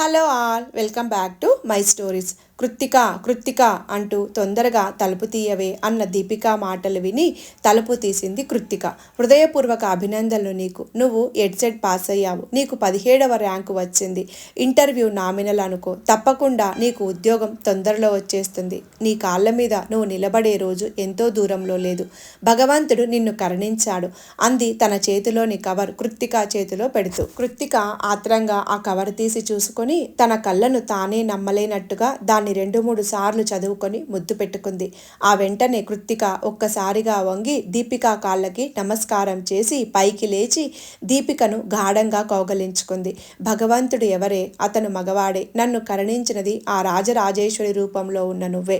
Hello all, welcome back to my stories. Krittika అంటూ తొందరగా తలుపు తీయవే అన్న దీపిక మాటలు విని తలుపు తీసింది కృత్తిక. హృదయపూర్వక అభినందనలు నీకు. నువ్వు ఎడ్సెట్ పాస్ అయ్యావు. నీకు 17వ ర్యాంకు వచ్చింది. ఇంటర్వ్యూ నామినల్ అనుకో. తప్పకుండా నీకు ఉద్యోగం తొందరలో వచ్చేస్తుంది. నీ కాళ్ళ మీద నువ్వు నిలబడే రోజు ఎంతో దూరంలో లేదు. భగవంతుడు నిన్ను కరుణించాడు అంది తన చేతిలోని కవర్ కృత్తిక చేతిలో పెడుతూ. కృత్తిక ఆత్రంగా ఆ కవర్ తీసి చూసుకొని తన కళ్ళను తానే నమ్మలేనట్టుగా దాన్ని 2-3 సార్లు చదువుకొని ముద్దు పెట్టుకుంది. ఆ వెంటనే కృత్తిక ఒక్కసారిగా వంగి దీపిక కాళ్ళకి నమస్కారం చేసి పైకి లేచి దీపికను గాఢంగా కౌగలించుకుంది. భగవంతుడు ఎవరే? అతను మగవాడే. నన్ను కరుణించినది ఆ రాజరాజేశ్వరి రూపంలో ఉన్న నువ్వే.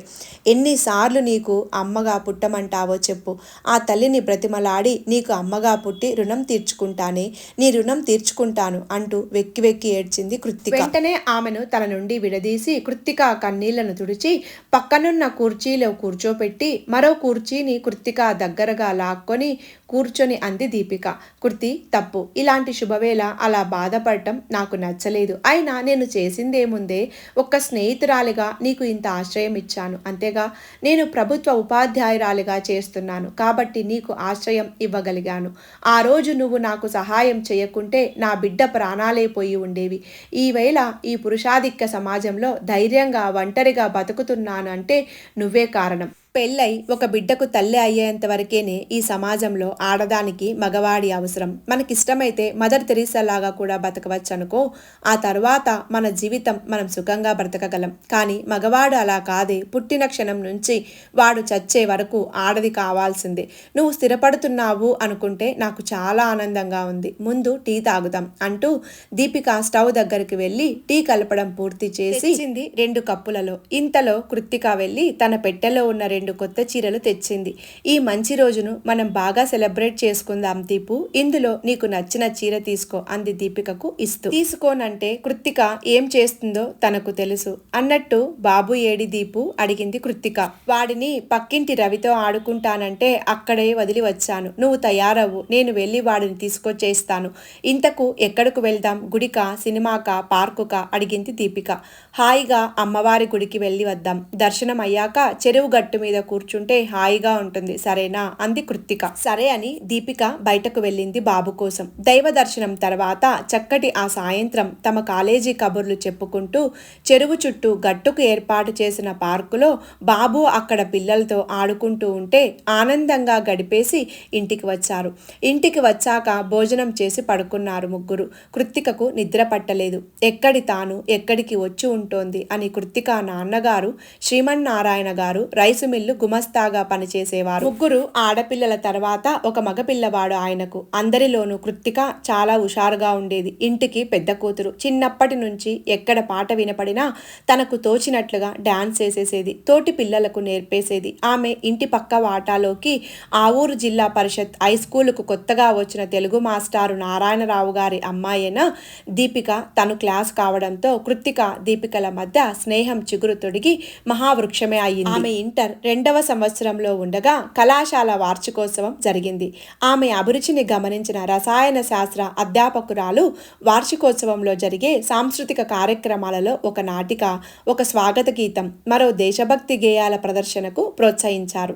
ఎన్నిసార్లు నీకు అమ్మగా పుట్టమంటావో చెప్పు. ఆ తల్లిని బ్రతిమలాడి నీకు అమ్మగా పుట్టి రుణం తీర్చుకుంటానే, నీ రుణం తీర్చుకుంటాను అంటూ వెక్కి వెక్కి ఏడ్చింది కృత్తిక. వెంటనే ఆమెను తన నుండి విడదీసి కృత్తిక కన్నీళ్లను తుడిచి పక్కనున్న కుర్చీలో కూర్చోపెట్టి మరో కుర్చీని కృత్తిక దగ్గరగా లాక్కొని కూర్చొని అంది దీపిక. కృతి, తప్పు. ఇలాంటి శుభవేళ అలా బాధపడటం నాకు నచ్చలేదు. అయినా నేను చేసిందేముందే? ఒక్క స్నేహితురాలిగా నీకు ఇంత ఆశ్రయం ఇచ్చాను అంతేగా. నేను ప్రభుత్వ ఉపాధ్యాయురాలిగా చేస్తున్నాను కాబట్టి నీకు ఆశ్రయం ఇవ్వగలిగాను. ఆ రోజు నువ్వు నాకు సహాయం చేయకుంటే నా బిడ్డ ప్రాణాలే పోయి ఉండేవి. ఈవేళ ఈ పురుషాధిక్య సమాజంలో ధైర్యంగా ఒంటరిగా బతుకుతున్నాను అంటే నువ్వే కారణం. పెళ్ళై ఒక బిడ్డకు తల్లి అయ్యేంత వరకేనే ఈ సమాజంలో ఆడదానికి మగవాడి అవసరం. మనకిష్టమైతే మదర్ తెరీసాలాగా కూడా బతకవచ్చు అనుకో. ఆ తర్వాత మన జీవితం మనం సుఖంగా బ్రతకగలం. కానీ మగవాడు అలా కాదే. పుట్టిన క్షణం నుంచి వాడు చచ్చే వరకు ఆడది కావాల్సిందే. నువ్వు స్థిరపడుతున్నావు అనుకుంటే నాకు చాలా ఆనందంగా ఉంది. ముందు టీ తాగుదాం అంటూ దీపిక స్టవ్ దగ్గరికి వెళ్ళి టీ కలపడం పూర్తి చేసి 2 కప్పులలో. ఇంతలో కృత్తిక వెళ్ళి తన పెట్టెలో ఉన్న 2 కొత్త చీరలు తెచ్చింది. ఈ మంచి రోజును మనం బాగా సెలబ్రేట్ చేసుకుందాం దీపు. ఇందులో నీకు నచ్చిన చీర తీసుకో అంది దీపికకు ఇస్తూ. తీసుకోనంటే కృత్తిక ఏం చేస్తుందో తనకు తెలుసు అన్నట్టు బాబు ఏడి దీపు అడిగింది కృత్తిక. వాడిని పక్కింటి రవితో ఆడుకుంటానంటే అక్కడే వదిలి వచ్చాను. నువ్వు తయారవు, నేను వెళ్ళి వాడిని తీసుకొచ్చేస్తాను. ఇంతకు ఎక్కడకు వెళ్దాం? గుడికా, సినిమాకా, పార్కుకా అడిగింది దీపిక. హాయిగా అమ్మవారి గుడికి వెళ్ళి వద్దాం. దర్శనం అయ్యాక చెరువు గట్టు మీద కూర్చుంటే హాయిగా ఉంటుంది, సరేనా అంది కృత్తిక. సరే అని దీపిక బయటకు వెళ్ళింది బాబు కోసం. దైవ దర్శనం తర్వాత చక్కటి ఆ సాయంత్రం తమ కాలేజీ కబుర్లు చెప్పుకుంటూ చెరువు చుట్టూ గట్టుకు ఏర్పాటు చేసిన పార్కులో బాబు అక్కడ పిల్లలతో ఆడుకుంటూ ఉంటే ఆనందంగా గడిపేసి ఇంటికి వచ్చారు. ఇంటికి వచ్చాక భోజనం చేసి పడుకున్నారు ముగ్గురు. కృత్తికకు నిద్ర పట్టలేదు. ఎక్కడికి వచ్చి ఉంటోంది అని కృత్తిక నాన్నగారు శ్రీమన్నారాయణ గారు రైసు మిల్లు గుమస్తాగా పనిచేసేవారు. ముగ్గురు ఆడపిల్లల తర్వాత ఒక మగపిల్లవాడు ఆయనకు. అందరిలోనూ కృత్తిక చాలా హుషారుగా ఉండేది. ఇంటికి పెద్ద కూతురు. చిన్నప్పటి నుంచి ఎక్కడ పాట వినపడినా తనకు తోచినట్లుగా డాన్స్ చేసేసేది. తోటి పిల్లలకు నేర్పేసేది. ఆమె ఇంటి పక్క వాటాలోకి ఆ ఊరు జిల్లా పరిషత్ హై స్కూలుకు కొత్తగా వచ్చిన తెలుగు మాస్టారు నారాయణరావు గారి అమ్మాయిన దీపిక తను క్లాస్ కావడంతో కృత్తిక దీపికల మధ్య స్నేహం చిగురు తొడిగి మహావృక్షమే అయ్యింది. ఆమె ఇంటర్ 2వ సంవత్సరంలో ఉండగా కళాశాల వార్షికోత్సవం జరిగింది. ఆమె అభిరుచిని గమనించిన రసాయన శాస్త్ర అధ్యాపకురాలు వార్షికోత్సవంలో జరిగే సాంస్కృతిక కార్యక్రమాలలో ఒక నాటిక, ఒక స్వాగత గీతం, మరో దేశభక్తి గేయాల ప్రదర్శనకు ప్రోత్సహించారు.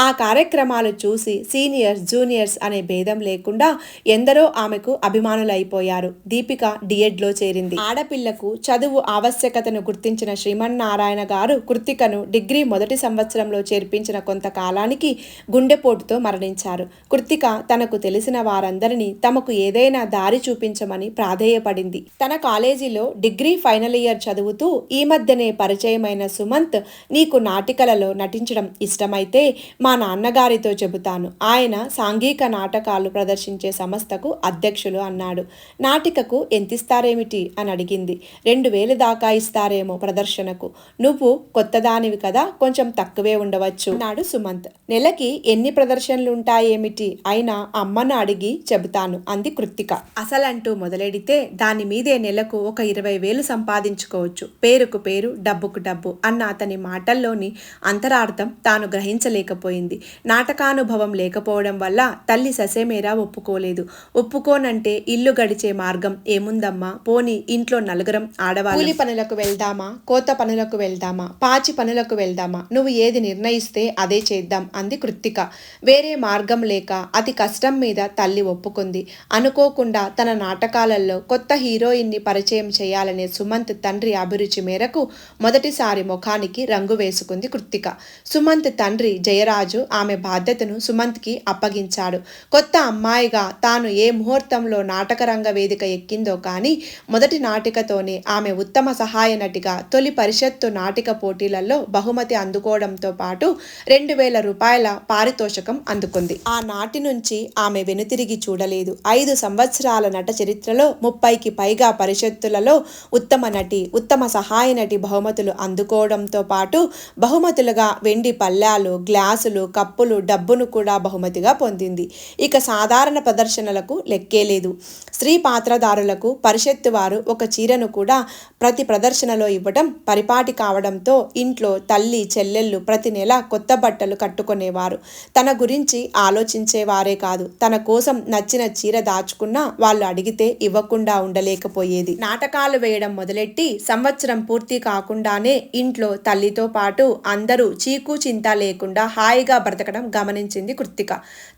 ఆ కార్యక్రమాలు చూసి సీనియర్స్ జూనియర్స్ అనే భేదం లేకుండా ఎందరో ఆమెకు అభిమానులైపోయారు. దీపిక డిఎడ్లో చేరింది. ఆడపిల్లకు చదువు ఆవశ్యకతను గుర్తించిన శ్రీమన్నారాయణ గారు కృత్తికను డిగ్రీ మొదటి సంవత్సరంలో చేర్పించిన కొంతకాలానికి గుండెపోటుతో మరణించారు. కృత్తిక తనకు తెలిసిన వారందరినీ తమకు ఏదైనా దారి చూపించమని ప్రాధేయపడింది. తన కాలేజీలో డిగ్రీ ఫైనల్ ఇయర్ చదువుతూ ఈ మధ్యనే పరిచయమైన సుమంత్, నీకు నాటికలలో నటించడం ఇష్టమైతే మా నాన్నగారితో చెబుతాను. ఆయన సాంఘిక నాటకాలు ప్రదర్శించే సంస్థకు అధ్యక్షులు అన్నాడు. నాటికకు ఎంతిస్తారేమిటి అని అడిగింది. 2000 దాకా ఇస్తారేమో ప్రదర్శనకు. నువ్వు కొత్తదానివి కదా, కొంచెం తక్కువే ఉండవచ్చు అన్నాడు సుమంత్. నెలకి ఎన్ని ప్రదర్శనలు ఉంటాయేమిటి, అయినా అమ్మను అడిగి చెబుతాను అంది కృత్తిక. అసలంటూ మొదలెడితే దాని మీదే నెలకు ఒక 20,000 సంపాదించుకోవచ్చు. పేరుకు పేరు, డబ్బుకు డబ్బు అన్న అతని మాటల్లోని అంతరార్థం తాను గ్రహించలేకపోయింది. నాటకానుభవం లేకపోవడం వల్ల తల్లి ససేమేరా ఒప్పుకోలేదు. ఒప్పుకోనంటే ఇల్లు గడిచే మార్గం ఏముందమ్మా, పోనీ ఇంట్లో నలుగురం ఆడవాళ్ళు కూలి పనులకు వెళ్దామా, కోత పనులకు వెళ్దామా, పాచి పనులకు వెళ్దామా, నువ్వు ఏది నిర్ణయిస్తే అదే చేద్దాం అంది కృత్తిక. వేరే మార్గం లేక అతి కష్టం మీద తల్లి ఒప్పుకుంది. అనుకోకుండా తన నాటకాలలో కొత్త హీరోయిన్ని పరిచయం చేయాలనే సుమంత్ తండ్రి అభిరుచి మేరకు మొదటిసారి ముఖానికి రంగు వేసుకుంది కృత్తిక. సుమంత్ తండ్రి జయరాజు ఆమె బాధ్యతను సుమంత్కి అప్పగించాడు. కొత్త అమ్మాయిగా తాను ఏ ముహూర్తంలో నాటకరంగ వేదిక ఎక్కిందో కానీ మొదటి నాటికతోనే ఆమె ఉత్తమ సహాయ నటిగా తొలి పరిషత్తు నాటిక పోటీలలో బహుమతి అందుకోవడంతో పాటు 2,000 రూపాయల పారితోషికం అందుకుంది. ఆ నాటి నుంచి ఆమె వెనుతిరిగి చూడలేదు. 5 సంవత్సరాల నట చరిత్రలో 30కి పైగా పరిషత్తులలో ఉత్తమ నటి, ఉత్తమ సహాయ నటి బహుమతులు అందుకోవడంతో పాటు బహుమతులుగా వెండి పళ్ళాలు, గ్లాసులు, కప్పులు, డబ్బును కూడా బహుమతిగా పొందింది. ఇక సాధారణ ప్రదర్శనలకు లెక్కేలేదు. స్త్రీ పాత్రధారులకు పరిషత్తు వారు ఒక చీరను కూడా ప్రతి ప్రదర్శనలో ఇవ్వడం పరిపాటి కావడంతో ఇంట్లో తల్లి చెల్లెళ్ళు ప్రతి నెల కొత్త బట్టలు కట్టుకునేవారు. తన గురించి ఆలోచించేవారే కాదు, తన కోసం నచ్చిన చీర దాచుకున్నా వాళ్ళు అడిగితే ఇవ్వకుండా ఉండలేకపోయేది. నాటకాలు వేయడం మొదలెట్టి సంవత్సరం పూర్తి కాకుండానే ఇంట్లో తల్లితో పాటు అందరూ చీకు చింత లేకుండా హాయిగా బ్రతకడం గమనించింది కృత్తిక.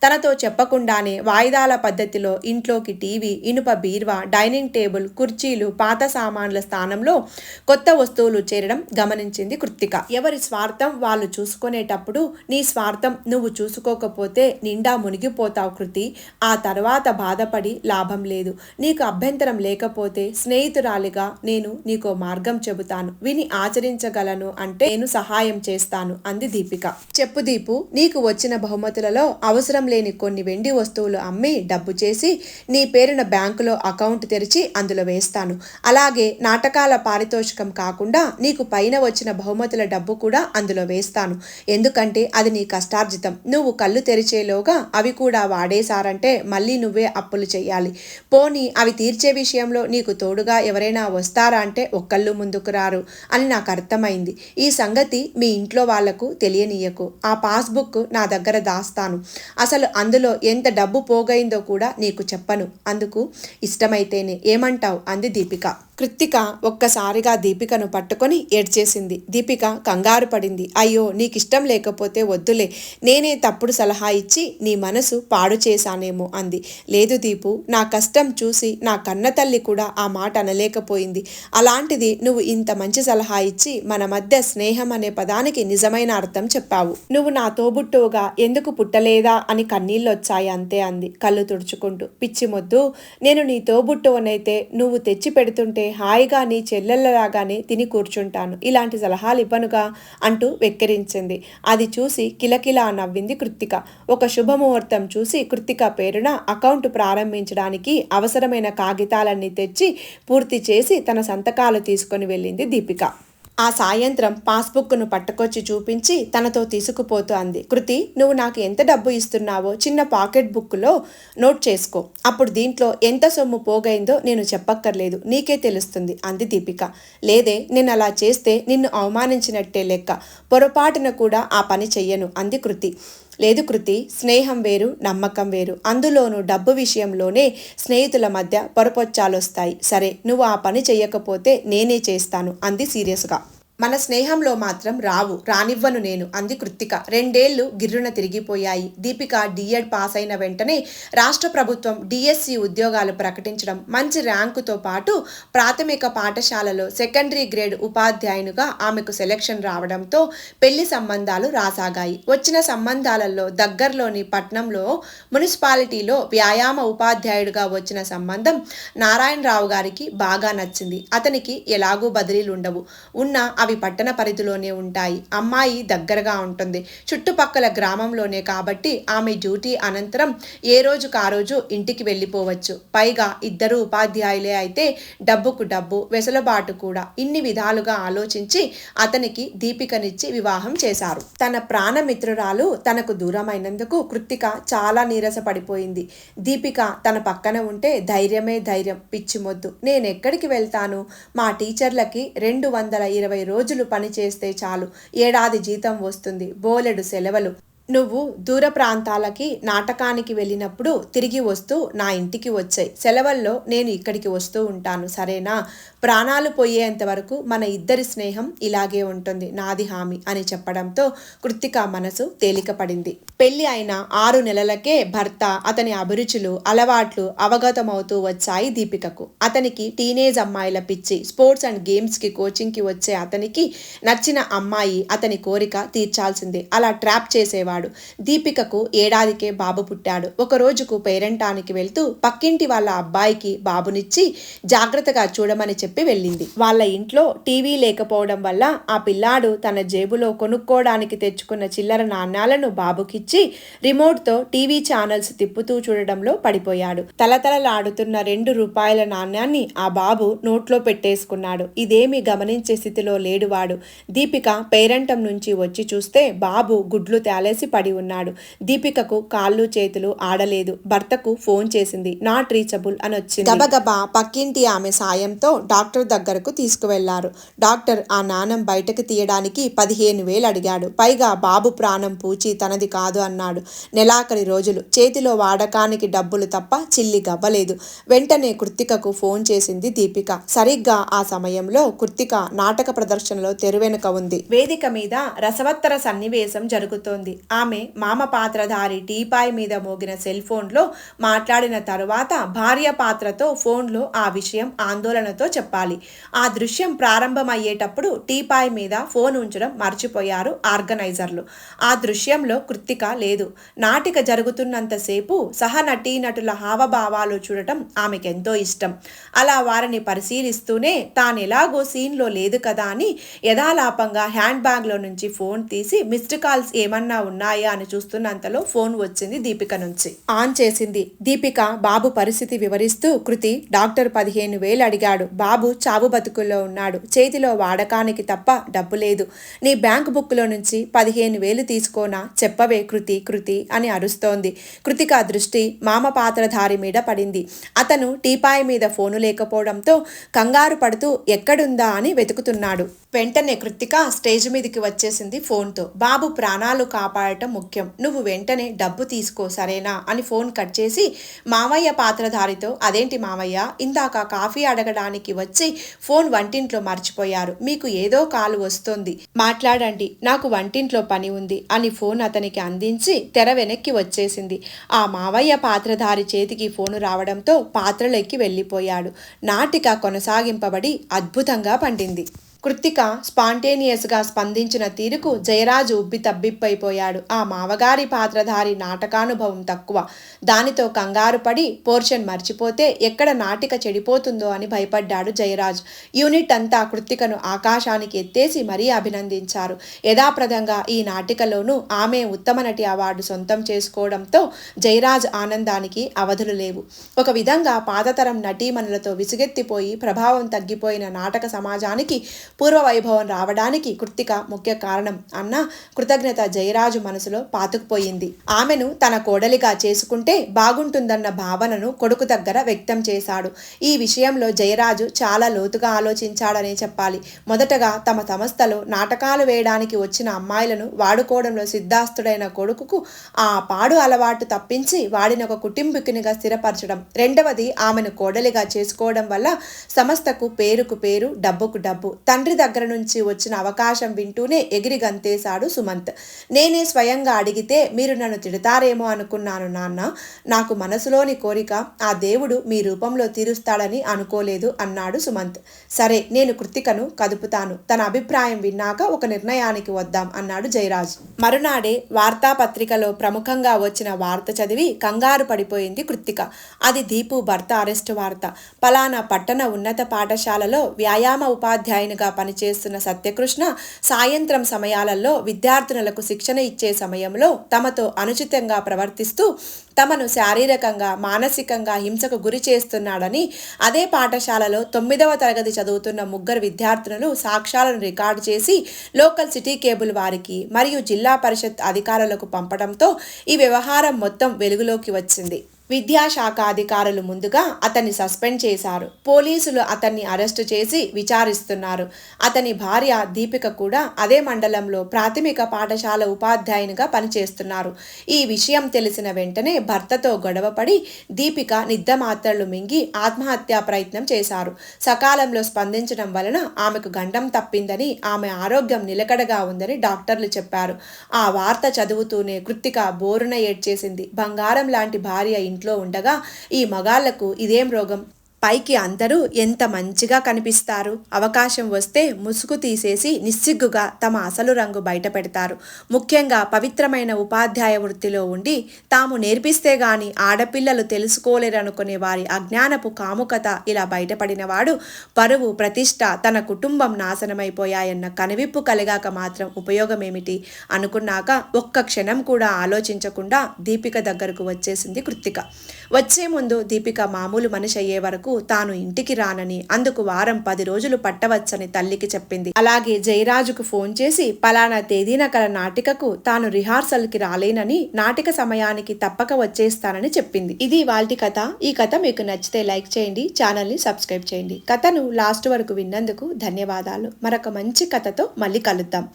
తనతో చెప్పకుండానే వాయిదాల పద్ధతిలో ఇంట్లోకి టీవీ, ఇనుప బీర్వా, డైనింగ్ టేబుల్, కుర్చీలు, పాత సామాన్ల స్థానంలో కొత్త వస్తువులు చేరడం గమనించింది కృత్తిక. ఎవరి స్వార్థం వాళ్ళు చూసుకునేటప్పుడు నీ స్వార్థం నువ్వు చూసుకోకపోతే నిండా మునిగిపోతావు కృతి. ఆ తర్వాత బాధపడి లాభం లేదు. నీకు అభ్యంతరం లేకపోతే స్నేహితురాలిగా నేను నీకో మార్గం చెబుతాను, విని ఆచరించగలను అంటే నేను సహాయం చేస్తాను అంది దీపిక. చెప్పు దీపు, నీకు వచ్చిన బహుమతులలో అవసరం లేని కొన్ని వెండి వస్తువులు అమ్మి డబ్బు చేసి నీ పేరున బ్యాంకులో అకౌంట్ తెరిచి అందులో వేస్తాను. అలాగే నాటకాల పారితోషికం కాకుండా నీకు పైన వచ్చిన బహుమతుల డబ్బు కూడా అందులో వేస్తాను. ఎందుకంటే అది నీ కష్టార్జితం. నువ్వు కళ్ళు తెరిచేలోగా అవి కూడా వాడేశారంటే మళ్ళీ నువ్వే అప్పులు చేయాలి. పోనీ అవి తీర్చే విషయంలో నీకు తోడుగా ఎవరైనా వస్తారా అంటే ఒక్కళ్ళు ముందుకు రారు అని నాకు అర్థమైంది. ఈ సంగతి మీ ఇంట్లో వాళ్లకు తెలియనీయకు. ఆ పాస్బుక్ నా దగ్గర దాస్తాను. అసలు అందులో ఎంత డబ్బు పోగైందో కూడా నీకు చెప్పను. అందుకు ఇష్టమైతేనే, ఏమంటావు అంది దీపిక. కృత్తిక ఒక్కసారిగా దీపికను పట్టుకొని ఏడ్చేసింది. దీపిక కంగారు పడింది. అయ్యో, నీకిష్టం లేకపోతే వద్దులే, నేనే తప్పుడు సలహా ఇచ్చి నీ మనసు పాడు చేశానేమో అంది. లేదు దీపు, నా కష్టం చూసి నా కన్న తల్లి కూడా ఆ మాట అనలేకపోయింది. అలాంటిది నువ్వు ఇంత మంచి సలహా ఇచ్చి మన మధ్య స్నేహం అనే పదానికి నిజమైన అర్థం చెప్పావు. నువ్వు నా తోబుట్టువుగా ఎందుకు పుట్టలేదా అని కన్నీళ్ళొచ్చాయి అంతే అంది కళ్ళు తుడుచుకుంటూ. పిచ్చి మొద్దు, నేను నీ తోబుట్టువనైతే నువ్వు తెచ్చి పెడుతుంటే హాయిగా నీ చెల్లెళ్ళలాగానే తిని కూర్చుంటాను. ఇలాంటి సలహాలు ఇవ్వనుగా అంటూ వెక్కిరించింది. అది చూసి కిలకిలా నవ్వింది కృత్తిక. ఒక శుభముహూర్తం చూసి కృత్తిక పేరున అకౌంట్ ప్రారంభించడానికి అవసరమైన కాగితాలన్నీ తెచ్చి పూర్తి చేసి తన సంతకాలు తీసుకొని వెళ్ళింది దీపిక. ఆ సాయంత్రం పాస్బుక్ను పట్టుకొచ్చి చూపించి తనతో తీసుకుపోతూ అంది. కృతి, నువ్వు నాకు ఎంత డబ్బు ఇస్తున్నావో చిన్న పాకెట్ బుక్లో నోట్ చేసుకో. అప్పుడు దీంట్లో ఎంత సొమ్ము పోగైందో నేను చెప్పక్కర్లేదు, నీకే తెలుస్తుంది అంది దీపిక. లేదే, నేను అలా చేస్తే నిన్ను అవమానించినట్టే లెక్క. పొరపాటున కూడా ఆ పని చెయ్యను అంది కృతి. లేదు కృతి, స్నేహం వేరు, నమ్మకం వేరు. అందులోనూ డబ్బు విషయంలోనే స్నేహితుల మధ్య పొరపొచ్చాలొస్తాయి. సరే, నువ్వు ఆ పని చెయ్యకపోతే నేనే చేస్తాను అంది సీరియస్గా. మన స్నేహంలో మాత్రం రావు, రానివ్వను నేను అంది కృత్తిక. 2 ఏళ్లు గిర్రున తిరిగిపోయాయి. దీపిక డిఎడ్ పాస్ అయిన వెంటనే రాష్ట్ర ప్రభుత్వం డిఎస్సి ఉద్యోగాలు ప్రకటించడం, మంచి ర్యాంకుతో పాటు ప్రాథమిక పాఠశాలలో సెకండరీ గ్రేడ్ ఉపాధ్యాయునిగా ఆమెకు సెలక్షన్ రావడంతో పెళ్లి సంబంధాలు రాసాగాయి. వచ్చిన సంబంధాలలో దగ్గరలోని పట్నంలో మున్సిపాలిటీలో వ్యాయామ ఉపాధ్యాయుడిగా వచ్చిన సంబంధం నారాయణరావు గారికి బాగా నచ్చింది. అతనికి ఎలాగూ బదిలీలుండవు, ఉన్న అవి పట్టణ పరిధిలోనే ఉంటాయి. అమ్మాయి దగ్గరగా ఉంటుంది, చుట్టుపక్కల గ్రామంలోనే కాబట్టి ఆమె డ్యూటీ అనంతరం ఏ రోజుకు ఆ రోజు ఇంటికి వెళ్ళిపోవచ్చు. పైగా ఇద్దరు ఉపాధ్యాయులే అయితే డబ్బుకు డబ్బు, వెసులుబాటు కూడా. ఇన్ని విధాలుగా ఆలోచించి అతనికి దీపికనిచ్చి వివాహం చేశారు. తన ప్రాణమిత్రురాలు తనకు దూరమైనందుకు కృత్తిక చాలా నీరసపడిపోయింది. దీపిక తన పక్కన ఉంటే ధైర్యమే ధైర్యం. పిచ్చి మొద్దు, నేనెక్కడికి వెళ్తాను? మా టీచర్లకి 220 రోజులు పని చేస్తే చాలు, ఏడాది జీతం వస్తుంది, బోలెడు సెలవులు. నువ్వు దూర ప్రాంతాలకి నాటకానికి వెళ్ళినప్పుడు తిరిగి వస్తూ నా ఇంటికి వచ్చాయి. సెలవుల్లో నేను ఇక్కడికి వస్తూ ఉంటాను, సరేనా? ప్రాణాలు పోయేంత వరకు మన ఇద్దరి స్నేహం ఇలాగే ఉంటుంది, నాది హామీ అని చెప్పడంతో కృత్తిక మనసు తేలికపడింది. పెళ్లి అయిన 6 నెలలకే భర్త, అతని అభిరుచులు, అలవాట్లు అవగతమవుతూ వచ్చాయి దీపికకు. అతనికి టీనేజ్ అమ్మాయిల పిచ్చి. స్పోర్ట్స్ అండ్ గేమ్స్కి కోచింగ్కి వచ్చే అతనికి నచ్చిన అమ్మాయి అతని కోరిక తీర్చాల్సిందే. అలా ట్రాప్ చేసేవాడు. దీపికకు ఏడాదికే బాబు పుట్టాడు. ఒక రోజుకు పేరంటానికి వెళ్తూ పక్కింటి వాళ్ళ అబ్బాయికి బాబునిచ్చి జాగ్రత్తగా చూడమని చెప్పి వెళ్ళింది. వాళ్ళ ఇంట్లో టీవీ లేకపోవడం వల్ల ఆ పిల్లాడు తన జేబులో కొనుక్కోవడానికి తెచ్చుకున్న చిల్లర నాణ్యాలను బాబుకిచ్చి రిమోట్తో టీవీ ఛానల్స్ తిప్పుతూ చూడడంలో పడిపోయాడు. తలతలలాడుతున్న 2 రూపాయల నాణ్యాన్ని ఆ బాబు నోట్లో పెట్టేసుకున్నాడు. ఇదేమీ గమనించే స్థితిలో లేడు వాడు. దీపిక పేరంటం నుంచి వచ్చి చూస్తే బాబు గుడ్లు తేలేసి పడి ఉన్నాడు. దీపికకు కాళ్ళు చేతులు ఆడలేదు. భర్తకు ఫోన్ చేసింది. నాట్ రీచబుల్ అని వచ్చింది. గబగబా పక్కింటి ఆమె సాయంతో డాక్టర్ దగ్గరకు తీసుకువెళ్లారు. డాక్టర్ ఆ నాణం బయటకు తీయడానికి 15,000 అడిగాడు. పైగా బాబు ప్రాణం పూచి తనది కాదు అన్నాడు. నెలాఖరి రోజులు. చేతిలో వాడకానికి డబ్బులు తప్ప చిల్లి గవ్వలేదు. వెంటనే కృత్తికకు ఫోన్ చేసింది దీపిక. సరిగ్గా ఆ సమయంలో కృత్తిక నాటక ప్రదర్శనలో తెరువెనుక ఉంది. వేదిక మీద రసవత్తర సన్నివేశం జరుగుతోంది. ఆమె మామ పాత్రధారి టీపాయ్ మీద మోగిన సెల్ ఫోన్లో మాట్లాడిన తరువాత భార్య పాత్రతో ఫోన్లో ఆ విషయం ఆందోళనతో చెప్పాలి. ఆ దృశ్యం ప్రారంభమయ్యేటప్పుడు టీపాయ్ మీద ఫోన్ ఉంచడం మర్చిపోయారు ఆర్గనైజర్లు. ఆ దృశ్యంలో కృత్తిక లేదు. నాటిక జరుగుతున్నంతసేపు సహ నటీనటుల హావభావాలు చూడటం ఆమెకెంతో ఇష్టం. అలా వారిని పరిశీలిస్తూనే తానెలాగో సీన్లో లేదు కదా అని యథాలాపంగా హ్యాండ్ బ్యాగ్లో నుంచి ఫోన్ తీసి మిస్డ్ కాల్స్ ఏమన్నా ఉన్నాయా అని చూస్తున్నంతలో ఫోన్ వచ్చింది దీపిక నుంచి. ఆన్ చేసింది. దీపిక బాబు పరిస్థితి వివరిస్తూ, కృతి, డాక్టర్ 15,000 అడిగాడు. బాబు చావు బతుకుల్లో ఉన్నాడు. చేతిలో వాడకానికి తప్ప డబ్బు లేదు. నీ బ్యాంక్ బుక్లో నుంచి 15,000 తీసుకోనా? చెప్పవే కృతి, కృతి అని అరుస్తోంది. కృతిక దృష్టి మామ పాత్రధారి మీద పడింది. అతను టీపాయ్ మీద ఫోను లేకపోవడంతో కంగారు పడుతూ ఎక్కడుందా అని వెతుకుతున్నాడు. వెంటనే కృత్తిక స్టేజ్ మీదకి వచ్చేసింది ఫోన్తో. బాబు ప్రాణాలు కాపాడటం ముఖ్యం, నువ్వు వెంటనే డబ్బు తీసుకో, సరేనా అని ఫోన్ కట్ చేసి మామయ్య పాత్రధారితో, అదేంటి మామయ్య, ఇందాక కాఫీ అడగడానికి వచ్చి ఫోన్ వంటింట్లో మర్చిపోయారు, మీకు ఏదో కాలు వస్తోంది, మాట్లాడండి, నాకు వంటింట్లో పని ఉంది అని ఫోన్ అతనికి అందించి తెర వెనక్కి వచ్చేసింది. ఆ మావయ్య పాత్రధారి చేతికి ఫోను రావడంతో పాత్రలెక్కి వెళ్ళిపోయాడు. నాటిక కొనసాగింపబడి అద్భుతంగా పండింది. కృత్తిక స్పాంటేనియస్గా స్పందించిన తీరుకు జయరాజు ఉబ్బి తబ్బిప్పైపోయాడు. ఆ మావగారి పాత్రధారి నాటకానుభవం తక్కువ. దానితో కంగారు పడి పోర్షన్ మర్చిపోతే ఎక్కడ నాటిక చెడిపోతుందో అని భయపడ్డాడు జయరాజ్. యూనిట్ అంతా కృత్తికను ఆకాశానికి ఎత్తేసి మరీ అభినందించారు. యథాప్రదంగా ఈ నాటికలోనూ ఆమె ఉత్తమ నటి అవార్డు సొంతం చేసుకోవడంతో జయరాజ్ ఆనందానికి అవధులు లేవు. ఒక విధంగా పాతతరం నటీమణులతో విసుగెత్తిపోయి ప్రభావం తగ్గిపోయిన నాటక సమాజానికి పూర్వ వైభవం రావడానికి కృత్తిక ముఖ్య కారణం అన్న కృతజ్ఞత జయరాజు మనసులో పాతుకుపోయింది. ఆమెను తన కోడలిగా చేసుకుంటే బాగుంటుందన్న భావనను కొడుకు దగ్గర వ్యక్తం చేశాడు. ఈ విషయంలో జయరాజు చాలా లోతుగా ఆలోచించాడనే చెప్పాలి. మొదటగా తమ సంస్థలో నాటకాలు వేయడానికి వచ్చిన అమ్మాయిలను వాడుకోవడంలో సిద్ధాస్తుడైన కొడుకుకు ఆ పాడు అలవాటు తప్పించి వాడిని ఒక కుటుంబికునిగా స్థిరపరచడం. రెండవది, ఆమెను కోడలిగా చేసుకోవడం వల్ల సంస్థకు పేరుకు పేరు, డబ్బుకు డబ్బు. తండ్రి దగ్గర నుంచి వచ్చిన అవకాశం వింటూనే ఎగిరి గంతేశాడు సుమంత్. నేనే స్వయంగా అడిగితే మీరు నన్ను తిడతారేమో అనుకున్నాను నాన్న. నాకు మనసులోని కోరిక ఆ దేవుడు మీ రూపంలో తీరుస్తాడని అనుకోలేదు అన్నాడు సుమంత్. సరే, నేను కృత్తికను కదుపుతాను. తన అభిప్రాయం విన్నాక ఒక నిర్ణయానికి వద్దాం అన్నాడు జయరాజ్. మరునాడే వార్తాపత్రికలో ప్రముఖంగా వచ్చిన వార్త చదివి కంగారు పడిపోయింది కృత్తిక. అది దీపు భర్త అరెస్టు వార్త. పలానా పట్టణ ఉన్నత పాఠశాలలో వ్యాయామ ఉపాధ్యాయునిగా పనిచేస్తున్న సత్యకృష్ణ సాయంత్రం సమయాలలో విద్యార్థినులకు శిక్షణ ఇచ్చే సమయంలో తమతో అనుచితంగా ప్రవర్తిస్తూ తమను శారీరకంగా మానసికంగా హింసకు గురి చేస్తున్నాడని అదే పాఠశాలలో 9వ తరగతి చదువుతున్న ముగ్గురు విద్యార్థినులు సాక్ష్యాలను రికార్డు చేసి లోకల్ సిటీ కేబుల్ వారికి మరియు జిల్లా పరిషత్ అధికారులకు పంపడంతో ఈ వ్యవహారం మొత్తం వెలుగులోకి వచ్చింది. విద్యాశాఖ అధికారులు ముందుగా అతన్ని సస్పెండ్ చేశారు. పోలీసులు అతన్ని అరెస్టు చేసి విచారిస్తున్నారు. అతని భార్య దీపిక కూడా అదే మండలంలో ప్రాథమిక పాఠశాల ఉపాధ్యాయునిగా పనిచేస్తున్నారు. ఈ విషయం తెలిసిన వెంటనే భర్తతో గొడవపడి దీపిక నిద్ర మాత్రలు మింగి ఆత్మహత్యా ప్రయత్నం చేశారు. సకాలంలో స్పందించడం వలన ఆమెకు గండం తప్పిందని, ఆమె ఆరోగ్యం నిలకడగా ఉందని డాక్టర్లు చెప్పారు. ఆ వార్త చదువుతూనే కృత్తిక బోరున ఏడ్చేసింది. బంగారం లాంటి భార్య ఇంట్లో ఉండగా ఈ మగాళ్లకు ఇదేం రోగం? పైకి అందరూ ఎంత మంచిగా కనిపిస్తారు. అవకాశం వస్తే ముసుగు తీసేసి నిస్సిగ్గుగా తమ అసలు రంగు బయట పెడతారు. ముఖ్యంగా పవిత్రమైన ఉపాధ్యాయ వృత్తిలో ఉండి తాము నేర్పిస్తే గాని ఆడపిల్లలు తెలుసుకోలేరనుకునే వారి అజ్ఞానపు కాముకత ఇలా బయటపడినవాడు పరువు, ప్రతిష్ట, తన కుటుంబం నాశనమైపోయాయన్న కనువిప్పు కలిగాక మాత్రం ఉపయోగమేమిటి అనుకున్నాక ఒక్క క్షణం కూడా ఆలోచించకుండా దీపిక దగ్గరకు వచ్చేసింది కృత్తిక. వచ్చే ముందు దీపిక మామూలు మనిషి అయ్యే వరకు తాను ఇంటికి రానని, అందుకు వారం 10 రోజులు పట్టవచ్చని తల్లికి చెప్పింది. అలాగే జయరాజుకు ఫోన్ చేసి పలానా తేదీన కల నాటికకు తాను రిహార్సల్కి రాలేనని, నాటిక సమయానికి తప్పక వచ్చేస్తానని చెప్పింది. ఇది ఇవాల్టి కథ. ఈ కథ మీకు నచ్చితే లైక్ చేయండి, ఛానల్ని సబ్స్క్రైబ్ చేయండి. కథను లాస్ట్ వరకు విన్నందుకు ధన్యవాదాలు. మరొక మంచి కథతో మళ్ళీ కలుద్దాం.